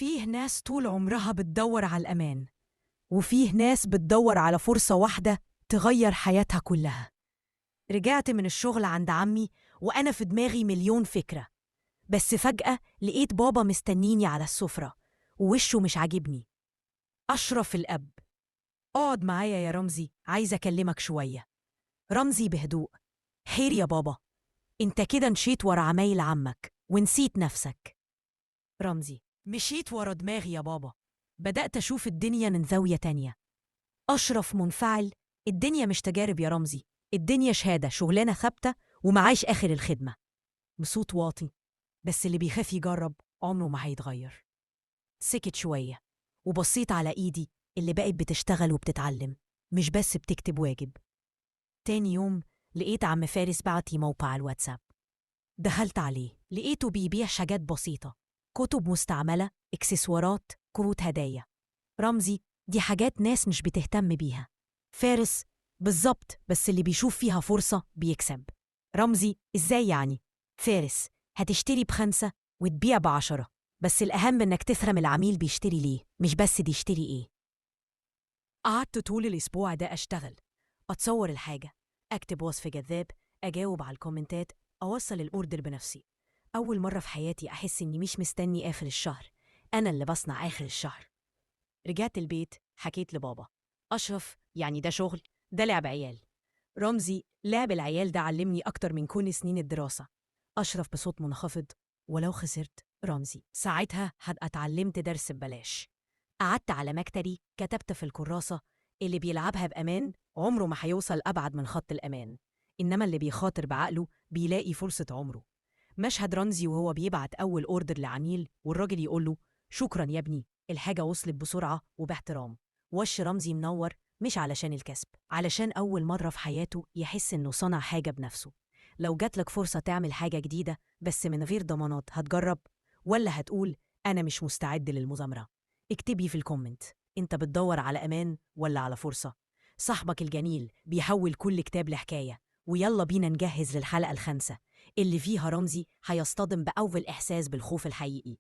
فيه ناس طول عمرها بتدور على الأمان، وفيه ناس بتدور على فرصة واحدة تغير حياتها كلها. رجعت من الشغل عند عمي وأنا في دماغي مليون فكرة، بس فجأة لقيت بابا مستنيني على السفرة ووشه مش عاجبني. أشرف الأب: اقعد معايا يا رمزي، عايز أكلمك شوية. رمزي بهدوء: خير يا بابا، انت كده مشيت ورا عمايل عمك ونسيت نفسك. رمزي: مشيت ورا دماغي يا بابا، بدأت أشوف الدنيا من زاوية تانية. أشرف منفعل: الدنيا مش تجارب يا رمزي، الدنيا شهادة، شغلانة ثابتة ومعاش آخر الخدمة. بصوت واطي: بس اللي بيخاف يجرب عمره ما هيتغير. سكت شوية وبصيت على إيدي اللي بقت بتشتغل وبتتعلم، مش بس بتكتب واجب. تاني يوم لقيت عم فارس بعتي موقع على الواتساب. دخلت عليه لقيته بيبيع حاجات بسيطة: كتب مستعملة، إكسسوارات، كروت هدايا. رمزي: دي حاجات ناس مش بتهتم بيها. فارس: بالظبط، بس اللي بيشوف فيها فرصة بيكسب. رمزي: إزاي يعني؟ فارس: هتشتري ب5 وتبيع ب10، بس الأهم إنك تفهم العميل بيشتري ليه، مش بس دي يشتري إيه. قعدت طول الأسبوع ده أشتغل، أتصور الحاجة، أكتب وصف جذاب، أجاوب على الكومنتات، أوصل الأوردر بنفسي. أول مرة في حياتي أحس إني مش مستني آخر الشهر، أنا اللي بصنع آخر الشهر. رجعت البيت حكيت لبابا: أشرف يعني ده شغل؟ ده لعب عيال. رمزي: لعب العيال ده علمني أكتر من كل سنين الدراسة. أشرف بصوت منخفض: ولو خسرت رمزي ساعتها هبقى اتعلمت درس ببلاش. قعدت على مكتبي كتبت في الكراسة: اللي بيلعبها بأمان عمره ما هيوصل أبعد من خط الأمان، إنما اللي بيخاطر بعقله بيلاقي فرصة عمره. مشهد رمزي وهو بيبعت أول أوردر لعميل والراجل يقوله: شكرا يا ابني، الحاجة وصلت بسرعة وباحترام. وش رمزي منور، مش علشان الكسب، علشان أول مرة في حياته يحس إنه صنع حاجة بنفسه. لو جاتلك فرصة تعمل حاجة جديدة بس من غير ضمانات، هتجرب ولا هتقول أنا مش مستعد للمغامرة؟ اكتبي في الكومنت، انت بتدور على أمان ولا على فرصة؟ صاحبك الجميل بيحول كل كتاب لحكاية. ويلا بينا نجهز للحلقة الخامسة اللي فيها رمزي هيصطدم بأول إحساس بالخوف الحقيقي.